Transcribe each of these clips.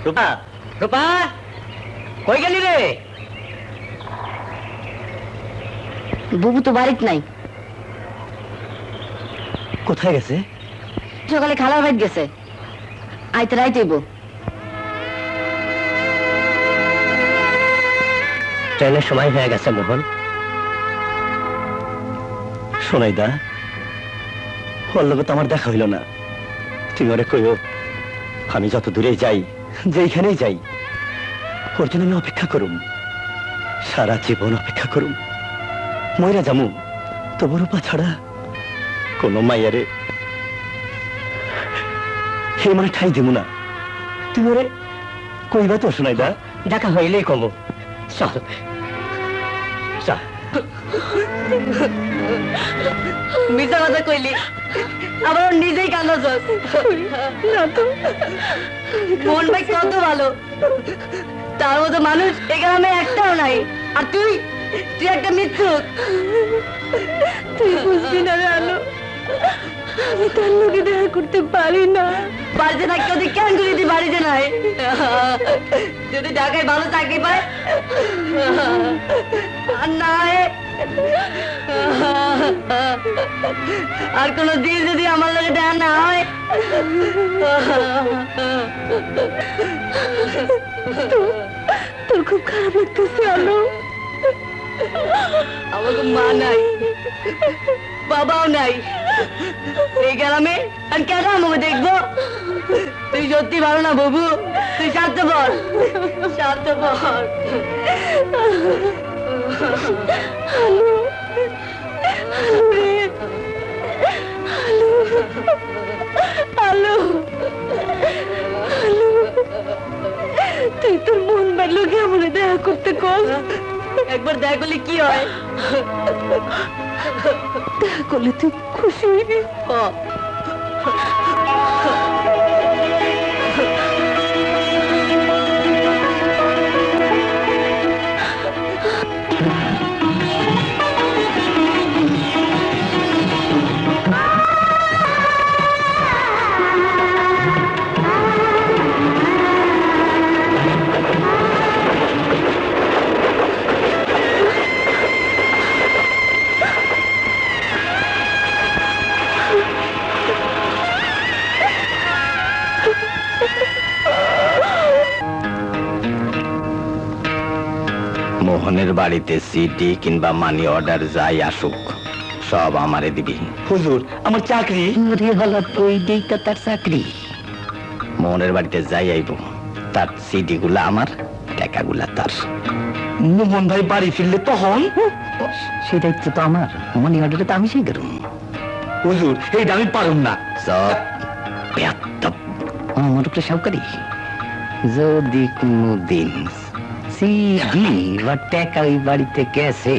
রূপা, রূপা, কই গেলি রে? বুবু তো বাড়িতে নাই। কোথায় গেছে? সকালে খালার বাড়ি গেছে, আইতে রাইতেইব। ট্রেনের সময় হয়ে গেছে মোহন। শোনাই দা, ওর লগে তো আমার দেখা হইল না। তুমি ওরে কইও আমি যত দূরে যাই, যেইখানেই যাই, ওর জন্য আমি অপেক্ষা করুম, সারা জীবন অপেক্ষা করুম। ময়রা জামু তবু রূপা ছাড়া কোন মাইয়ারে হে মানে ঠাই দিব না। তুমি ওরে কইবা তো শোনাই দা? দেখা হইলেই কম। চল চল। মিথ্যা কথা কইলি, আবার নিজেই কান্দাছ। মন ভাই কত ভালো, তার মতো মানুষ এ গ্রামে একটাও নাই। আর তুই তুই একটা মিথ্যুক। তুই বুঝবি না রে আলো, আমি তার লোকে দেখা করতে পারি না। বাড়িতে না কেউ কেন করি তুই বাড়িতে নাই? যদি ঢাকায় ভালো চাকরি পায় আর না আর কোন দিন যদি আমার লোকে দেখা না হয়, তোর খুব খারাপ লাগতেছে আলো। আমার তো মা নাই, বাবাও নাই এই গ্রামে, আর কেন আমাকে দেখবো? তুই সত্যি ভালো না বাবু, তুই স্বার্থপর, স্বার্থপর। তুই তোর মন বাড়লো কি আমার দেখা করতে কর? একবার দেখা করলে কি হয়? দেখা করলে তুই খুশি হইবি। মোহনের বাড়িতে সিডি কিংবা মানি অর্ডার যাই আসুক সব আমারে দিবি। হুজুর, আমার চাকরি। তার চাকরি। মোহনের বাড়িতে যাই আইব, তার সিডি গুলা আমার, টাকা গুলা তার। মোহন ভাই বাড়ি ফিরলে তখন? সেই দায়িত্ব তো আমার, মানি অর্ডারে তো আমি সেই করুম। হুজুর, এইটা আমি পারুম না। সব বেয়াদব আমার উপরে সাউকারি। যদি কোনদিন সিডি বা টাকা ওই বাড়িতে গেছে,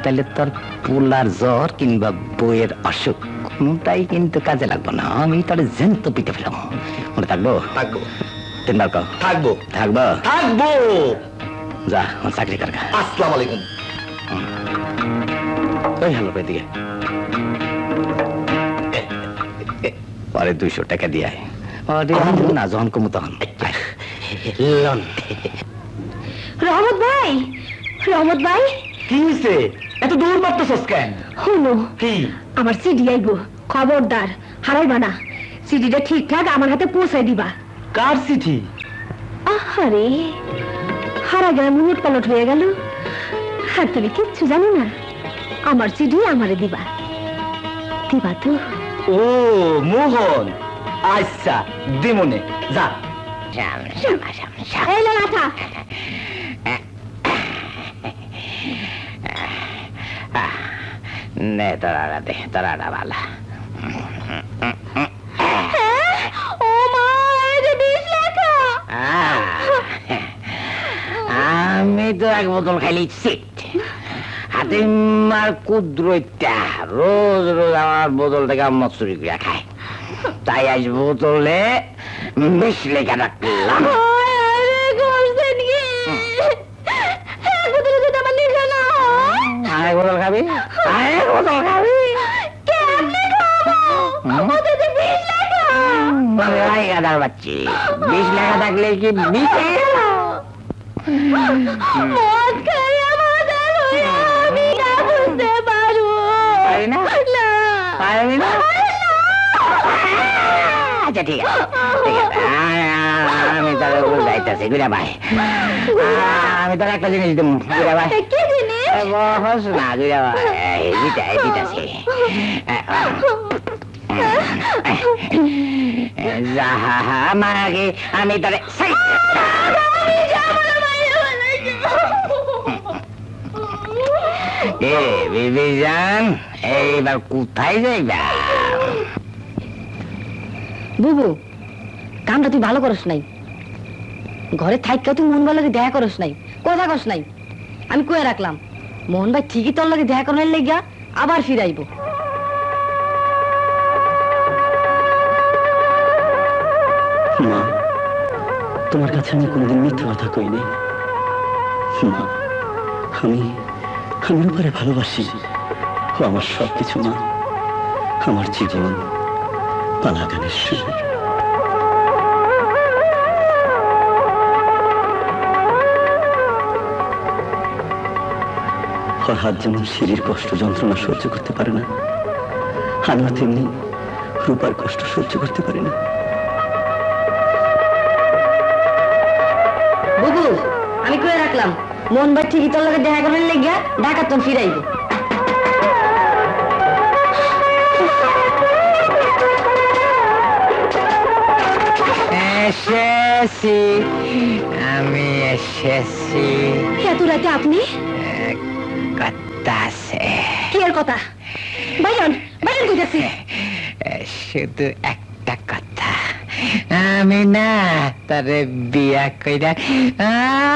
তাহলে তোর পোলার জ্বর কিংবা বইয়ের অসুখ কোনটাই কিন্তু কাজে লাগবে না। আমি তোর জ্যান্ত পিটে ফেলাম। মনে থাকবো? থাকবো। তিনবার কও। থাকবো। থাকবো? থাকবো। যা আমার চাকরি কর। আসসালামু আলাইকুম। ওই হ্যালো দিকে পরে 200 টাকা দিয়ে না, যখন কমু তখন। রহমত ভাই, রহমত ভাই, কি হয়েছে? এত দূর মারতেছস কেন? হলো কি? আমার সিডি আইব, খবরদার হারাইবা না। সিডিটা ঠিকঠাক আমার হাতে পৌঁছাই দিবা। কার চিঠি? আহারে, হারা গেল, মুলট পালট হয়ে গেল। আর তুমি কিচ্ছু জানো না? আমার সিডি আমারে দিবা, দিবা তো? ও মোহন, আচ্ছা দিমনে। যা। এই লাঠা। নে তারা দে, তারা ভালা। ও মা, এই যে 20 টাকা। আমি তো এক বোতল খাইলি সিট হাতে মার কুদ্রইটা রোজ রোজ আমার বোতল থেকে আম্মা চুরি করে খায়, তাই আজ বোতলে 20 লেখা রাখলাম। আরেক বোতল খাবি? আরেক বোতল খাবি? গাদার বাচ্চি, 20 লেখা থাকলে কি 20 হয়ে গেল? মদ খাই আমাদের হয়ে আমি না বুঝতে পারবো পারি না? না পারবি না? আচ্ছা ঠিক আছে, ঠিক আছে, আমি তাহলে যাইতেছি গুড়া ভাই। আমি তোর একটা জিনিস দিব গুড়া ভাই। কি জিনিস? বস না গুড়া ভাই, দিতেছি। আমার আগে আমি তোরে বিবি জান, এইবার কোথায় যাইবা? বুবু, কামটা তুই ভালো করস নাই। ঘরে থাইকা তুই মন ভালো দেখা করস নাই, কথা কস নাই। আমি কয়ে রাখলাম মোহন ভাই ঠিকই তোর লাগে দেখা করার লেগা আবার ফিরাইব। মা, তোমার কাছে আমি কোনোদিন মিথ্যা কথা কইনি। মা, আমি রূপারে ভালোবাসি। ও আমার সবকিছু মা, আমার জীবন, পালা গানের সুর। ওর হাত যেমন সিঁড়ির কষ্ট যন্ত্রণা সহ্য করতে পারে না, আমিও তেমনি রূপার কষ্ট সহ্য করতে পারি না। বুবু, আমি কয়ে রাখলাম মোহন ভাই ঠিকই তোর লাগে দেখা করার লেগা ঢাকা তোর ফিরাইব। এসেছি, আমি এসেছি। এত রাতে আপনি? কথা আছে, কি আর কথা? বাইরন বাইরন কইতাছি। শুধু একটা কথা, আমি না তারে বিয়া কইরা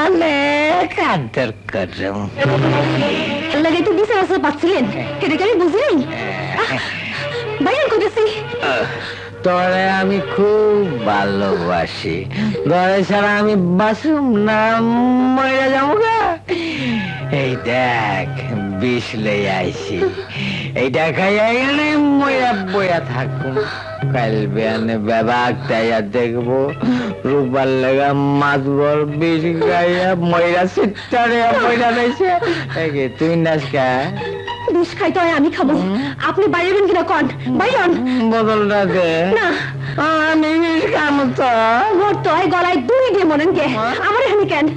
অনেক আদর করম। লাগে তো বিচার আসা পাচ্ছিলেন, এটাকে আমি বুঝি নাই। বাইরন কইতাছি। তোরে আমি খুব ভালোবাসি, ঘরে ছাড়া আমি বাসুম না, মরে যাবো গা। এই দেখ বিষ লই আইছি, এইটা খাইয়া গেলে ময়া বয়া থাকুম। কাল বেয়ানে বেবাক তাইয়া দেখবো রূপার লেগা মাতবর বিষ খাইয়া ময়রা সিটারে ময়রা রয়েছে। তুই নাচ কা বিষ খাইতে হয় আমি খাবো, আপনি বাইরেবেন কিনা কন? বাইরন বদলটা দে না, আমি বিষ খামো তো। মোর তো গলায় দুই দিয়ে মনেন কে আমার এখানে কেন?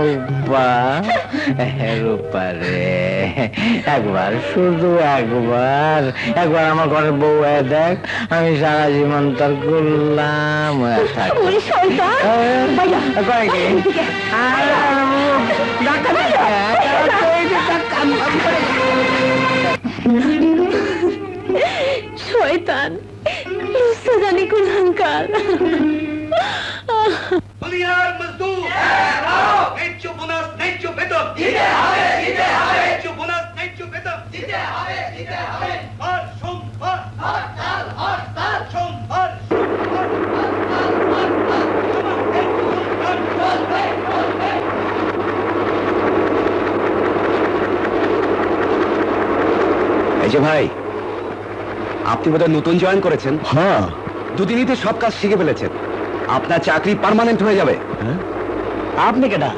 রূপা, রূপা রে, একবার শুধু একবার আমার ঘরের বউ দেখ, আমি সারা জীবন তোর করলাম। ওরে শয়তান, বাইরা এদিকে। শয়তান, জানি কোন অহংকার। Bolivar Mazdoor! Necho bonus, necho beton! Necho bonus, necho beton! Har som har! Som har! এই যে ভাই, আপনি বোধহয় নতুন জয়েন করেছেন। হ্যাঁ, দুদিনই তো সব কাজ শিখে ফেলেছেন। আপনার চাকরি পার্মানেন্ট হয়ে যাবে। আপনি কেডা?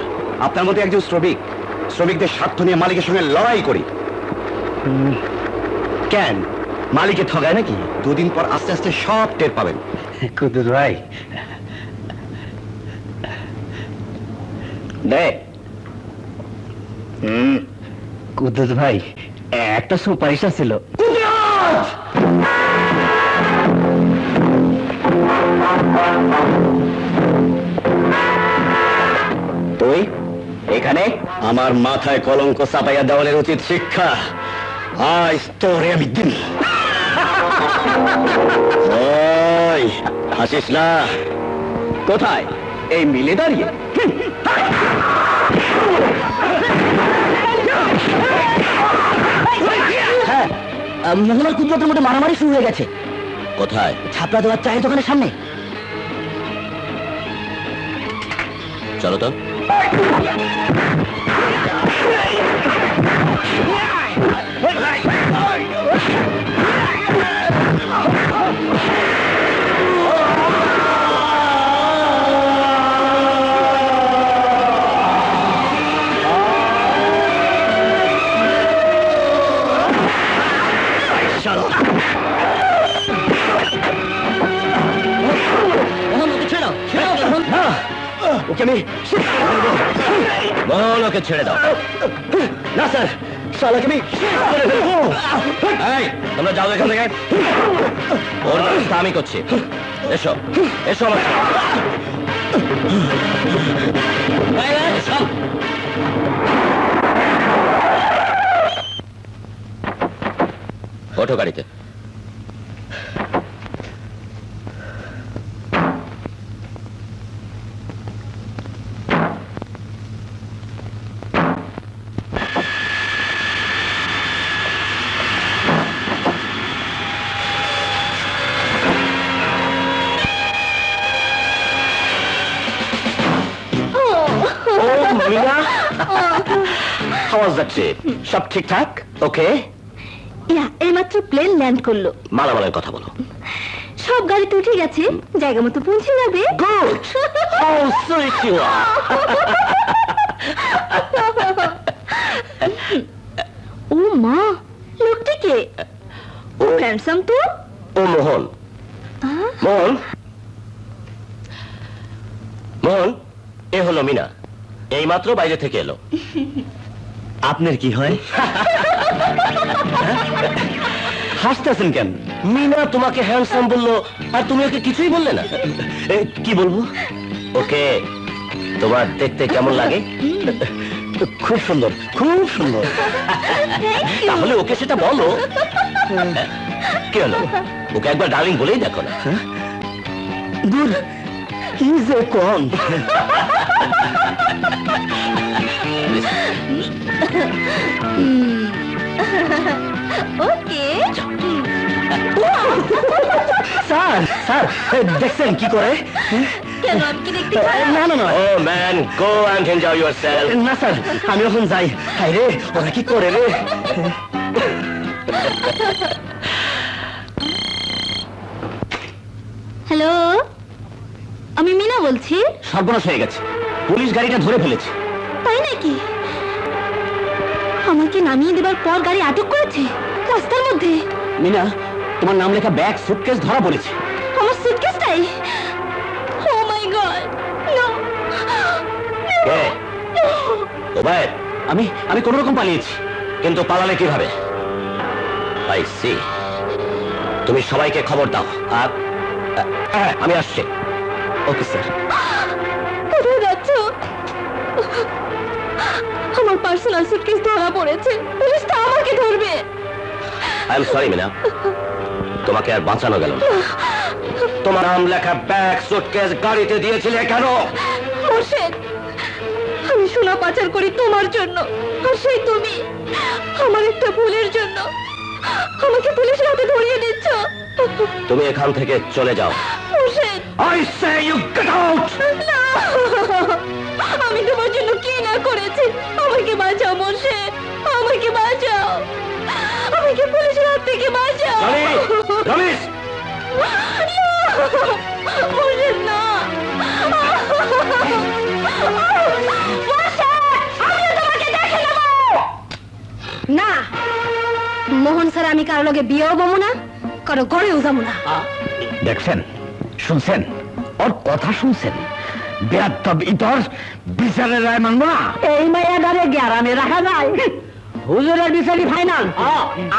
আপনার মতো একজন শ্রমিক, শ্রমিকদের স্বার্থ নিয়ে মালিকের সঙ্গে লড়াই করি। কেন মালিকে ঠগায় নাকি? দুদিন পর আস্তে আস্তে সব টের পাবেন। কুদ্দুস ভাই দে। কুদ্দুস ভাই, একটা সুপারিশ ছিল। তুই এখানে আমার মাথায় কলঙ্ক চাপাইয়া দেওয়ালের উচিত শিক্ষা আজ তোরে আমি দিন। ওই হাসিস না, কোথায়? এই মিলে দাঁড়িয়ে। হ্যাঁ, মোহনার কুদরতের মধ্যে মারামারি শুরু হয়ে গেছে। কোথায়? ছাপড়া দেওয়ার চায়ের দোকানের সামনে। চলো তো। ওকে আমি শেষ করে ফেলবো। বল, ওকে ছেড়ে দাও। না স্যার, শালাকে আমি শেষ করে ফেলবো। এই, তোমরা যাও এখান থেকে। ওর ব্যবস্থা আমি করছি। এসো, এসো আমার সাথে। এই, এই, সব। ওঠো গাড়িতে। Mina, how was the trip? সব ঠিকঠাক? ওকে? এইমাত্র প্লেন ল্যান্ড করলো, মালামালের কথা বলো। সব গাড়িতে উঠে গেছে, জায়গা মতো পৌঁছে যাবে। Good! How sweet you are! ও মা, লোকটি কে? ও হ্যান্ডসাম তো। ও মোহন। মোহন, মোহন, এ হলো মিনা, এইমাত্র বাইরে থেকে এলো। আপনার কি হয়? হাসতেছেন কেন? মিনা তোমাকে হ্যান্ডসাম বললো, আর তুমি ওকে কিছুই বললে না। কি বলবো? ওকে তোমার দেখতে কেমন লাগে? খুব সুন্দর, খুব সুন্দর। তাহলে ওকে সেটা বলো। কি হলো, ওকে একবার ডার্লিং বলেই দেখো না। দূর, কি যে কোন? ওকে। স্যার, স্যার, দেখছেন কি করে? কেন, আমি কি দেখতে খারাপ? না না না, oh man, go and enjoy yourself. না স্যার, আমি এখন যাই। হায় রে, ওরা কি করে রে? হ্যালো, আমি মিনা বলছি। সর্বনাশ হয়ে গেছে, পুলিশ গাড়িটা ধরে ফেলেছে। তাই নাকি? আমাকে নামিয়ে দেবার পর গাড়ি আটক করেছে রাস্তার মধ্যে। মিনা, তোমার নাম লেখা ব্যাগ সুটকেস ধরা পড়েছে। আমার সুটকেসটাই? Oh my God, no. কে? ওবায়েদ, আমি কোন রকম পালিয়েছি। কিন্তু পালালে কিভাবে? I see. তুমি সবাইকে খবর দাও। আর আমি আসছি। Okay sir. কোথায় যাচ্ছ? আমার পার্সোনাল সুটকেস ধরা পড়েছে, পুলিশ তো আমাকে ধরবে। আই এম সরি মিনা, তোমাকে আর বাঁচানো গেল না। তোমার নাম লেখা ব্যাগ সুটকেস গাড়িতে দিয়েছিলে কেন? মোর্শেদ, আমি সোনা পাচার করি তোমার জন্য, আর সেই তুমি আমার একটা ভুলের জন্য আমাকে পুলিশের হাতে ধরিয়ে দিচ্ছ। তুমি এখান থেকে চলে যাও। Morshed, I say you get out. না! আমি তোমার জন্য কি না করেছি? আমাকে বাঁচাও মোর্শেদ, আমাকে বাঁচাও, আমাকে পুলিশের হাত থেকে বাঁচাও। রমেশ, মোর্শেদ, না! না, মোহন স্যার, আমি কারো লগে বিয়েও বমু না, কারো ঘরেও যাবো না। দেখছেন, শুনছেন, ওর কথা শুনছেন? বেয়াদব ইতর, বিচারের রায় মানবো না। এই মায়াদারে গ্যারামে রাখা যায়? হুজুরের বিচারই ফাইনাল,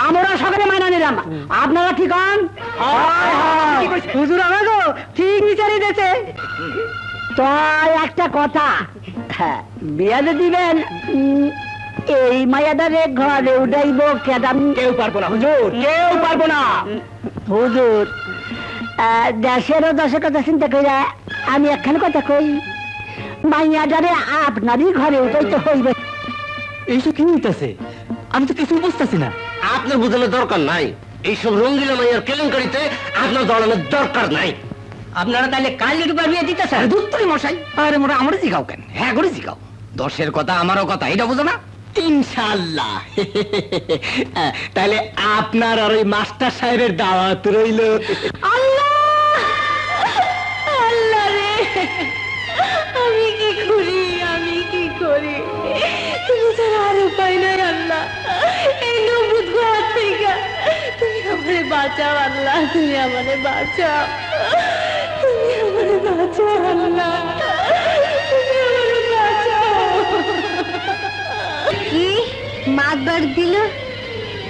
আমরা সকালে মাইনা নিলাম, আপনারা ঠিক হন? হুজুর আমাকে ঠিক বিচারই দিয়েছে। তাই একটা কথা, বিয়াতে দিবেন, এই মায়াদারে ঘরে উঠাইব কেদাম? কেউ পারবো না হুজুর, কেউ পারবো না। হুজুর, দেশেরও দশের কথা চিন্তা করে আমি একখানে কথা কই, মাইয়াদারে আপনারই ঘরে উঠাইতে হইবে। এইসব কি হইতেছে? আমি তো কিছু বুঝতেছি না। আপনার বোঝানোর দরকার নাই। এইসব রঙ্গিলা মাইয়ার কেলেঙ্কারিতে আপনার দৌড়ানোর দরকার নাই। আপনারা তাহলে কাল ইউটিউবে বিয়ে দিতেছেন? ধুত্তরি মশাই, আরে মোরা আমারও জিগাও কেন? হ্যাঁ করে জিগাও। দশের কথা আমারও কথা, এটা বুঝো না? ইনশাআল্লাহ। তাহলে আপনার আর ওই মাস্টার সাহেবের দাওয়াত রইল। আল্লাহ, আল্লাহ রে, আমি কি করি, আমি কি করি? তুমি ছাড়া আর উপায় নাই আল্লাহ। এই নবুদ ঘর থেকে তুমি আমারে বাঁচাও আল্লাহ, তুমি আমারে বাঁচাও, তুমি আমারে বাঁচাও আল্লাহ। দিল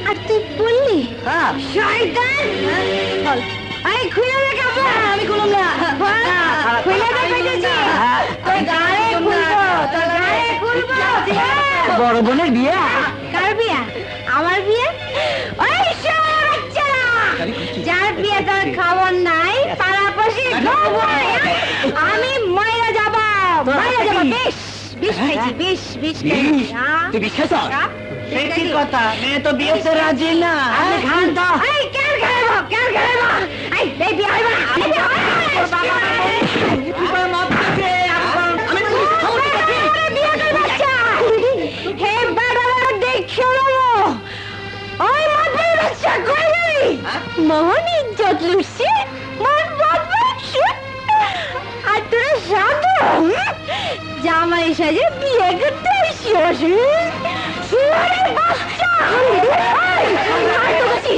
আর তুই বললি হ্যাঁ শয়তান বল আই খুলে দে কাপড় আমি খুললাম না খুলে দে কইতেছি তোর গায়ে খুলবো তোর গায়ে খুলবো বড় বোনের বিয়ে কার বিয়ে আমার বিয়ে ওই বাচ্চা যার বিয়ে তার খাবার নাই পাড়াপাশি আমি মাইরা যাব বেশ বিষ খাইছি বিষ খাইছি তুই বিশ্বাস কি কথা মেয়ে তো বিয়েতে রাজি না আমি খান তো এই কেন খাইব এই বেবি আইবা হে বাবা দেখছো ওই মাথায় বাচ্চা কই গেলি মোহন ইজ্জত লুসি মন বাচ্চা আর তোর সাধু জামাই সাজে বিয়ে করতে আসিস সুরে বাচ্চা আর তো বসি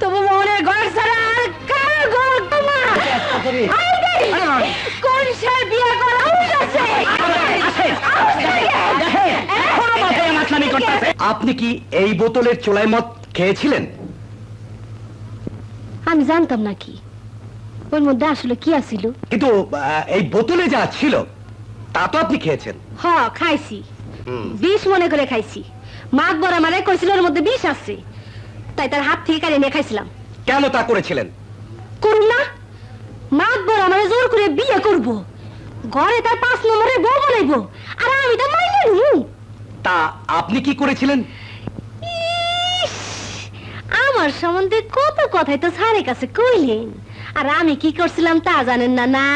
তবু মোহনের ঘর ছাড়া আর কার ঘর তোমার কোন সাল বিয়ে করা আছে আপনি কি এই বোতলের চোলাই মদ খেয়েছিলেন? আমি জানতাম না কি ওর মধ্যে আসলে কি আছিল। কিন্তু এই বোতলে যা ছিল তা তো আপনি খেয়েছেন। হ খাইছি, বিষ মনে করে খাইছি। মাঘ বড় মানে কইছিল ওর মধ্যে বিষ আছে, তাই তার হাত থেকে কাড়ে নিয়ে খাইছিলাম। কেন তা করেছিলেন? করুন না, মাঘ বড় মানে জোর করে বিয়ে করব, ঘরে তার 5 নম্বরে বউ বানাইব, আর আমি তো মাইনে নিব। তা আপনি কি করেছিলেন? আমার সম্বন্ধে কত কথাই তো স্যারের কাছে কইলেন, আর আমি কি করছিলাম তা জানেন না? না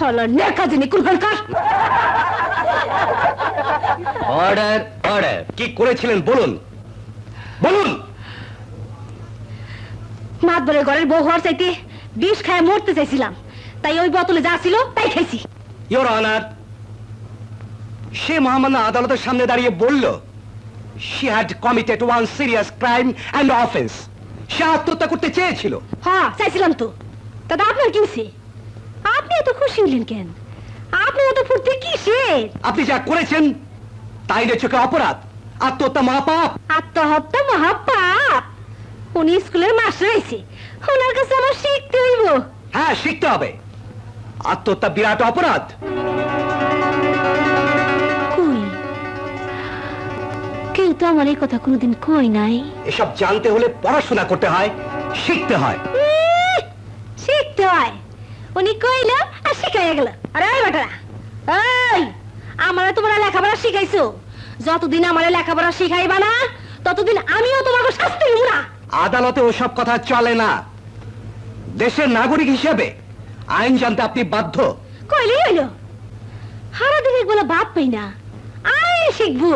হলো নেকা জিনি কুলফান কর। Order order. কি করেছিলেন বলুন বলুন। মাতবরের ঘরের বউ হওয়ার চাইতে বিষ খায় মরতে চাইছিলাম, তাই ওই বোতলে যা ছিল তাই খাইছি। ইওর অনার, সে মহামান্য আদালতের সামনে দাঁড়িয়ে বলল she had committed one serious crime and offense. সে আত্মহত্যা করতে চেয়েছিল। হ্যাঁ চাইছিলাম তো, দাদা আপনার কি হয়েছে? আপনি এত খুশি হলেন কেন? আপনি এত ফুর্তি কিসের? আপনি যা করেছেন তাই রে চোখে অপরাধ। আত্মহত্যা মহাপাপ। আত্মহত্যা মহাপাপ? উনি স্কুলের মাস্টার হয়েছে, ওনার কাছে আমার শিখতে হইব। হ্যাঁ শিখতে হবে। আত্মহত্যা বিরাট অপরাধ। কই কেউ তো আমার এই কথা কোনোদিন কই নাই। এসব জানতে হলে পড়াশোনা করতে হয়, শিখতে হয়। শিখতে হয়? উনি কইল আর শিখাইয়া গেল। আরে বেটারা, এই আমারে তোমরা লেখাপড়া শিখাইছো, যতদিন আমারে লেখাপড়া শিখাইবা না ততদিন আমিও তোমাকে শাস্তি দিব না। আদালতে ওসব কথা চলে না। দেশের নাগরিক হিসেবে আইন জানতে আপনি বাধ্য। কইলেই হইল, সারাদিন একবেলা ভাত পাই না, আইন শিখবো।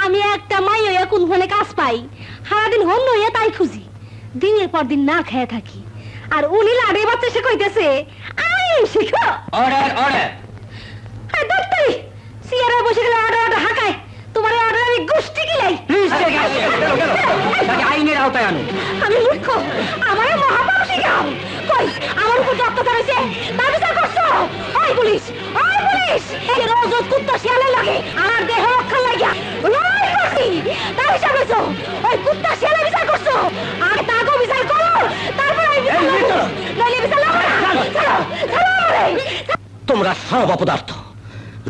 আমি একটা মাই হইয়া কোন ফোনে কাজ পাই, সারাদিন হন্য হইয়া তাই খুঁজি, দিনের পর দিন না খেয়ে থাকি। আর উনি লাড়ে বাচ্চা সে কইতেছে আইন শিখো। Order order. হ্যাঁ দত্তরি সিয়ারা বসে গেলে অর্ডার হাঁকায়। তোমার অর্ডার আমি গোষ্ঠী কিলাই। আইনের আওতায় আনুন। আমি মূর্খ, আমার মহাপাপ শিখাও। কই আমার উপর যে অত্যাচার হয়েছে তার বিচার করছো? ওই পুলিশ, ওই পুলিশ, এই রোজ রোজ কুত্তা শিয়ালের লাগে আমার দেহ রক্ষা লাগিয়া লড়াই করছি, তার বিচার করছো? ওই কুত্তা শিয়ালের বিচার করছো? আর তাকেও বিচার করো, তারপর আমি বিচার করবো, নইলে বিচার লাগবে না। ছাড়ো, ছাড়ো আমারে। তোমরা সব অপদার্থ।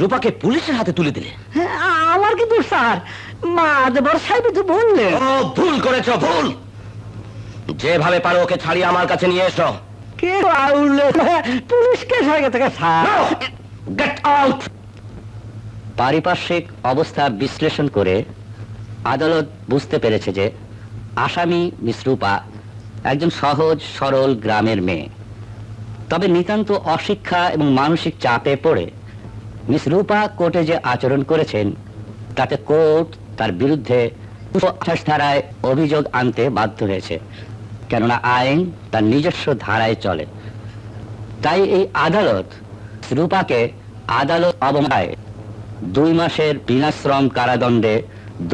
রূপাকে পুলিশের হাতে তুলে দিলে। আমার কিন্তু স্যার মাঝবার সাহেব তো বললেন। ও ভুল করেছ, ভুল। যেভাবে পারো ওকে ছাড়িয়ে আমার কাছে নিয়ে এসো। কে আউলে পুলিশ কেস হয়ে গেছে স্যার। Get out. পারিপার্শ্বিক অবস্থা বিশ্লেষণ করে আদালত বুঝতে পেরেছে যে আসামি মিস রূপা একজন সহজ সরল গ্রামের মেয়ে। তবে নিতান্ত অশিক্ষা এবং মানসিক চাপে পড়ে মিস রূপা কোর্টে যে আচরণ করেছেন তাতে কোর্ট তার বিরুদ্ধে 228 ধারায় অভিযোগ আনতে বাধ্য হয়েছে, কেননা আইন তার নিজস্ব ধারায় চলে। তাই এই আদালত রূপাকে আদালত অবমাননায় 2 মাসের বিনাশ্রম কারাদণ্ডে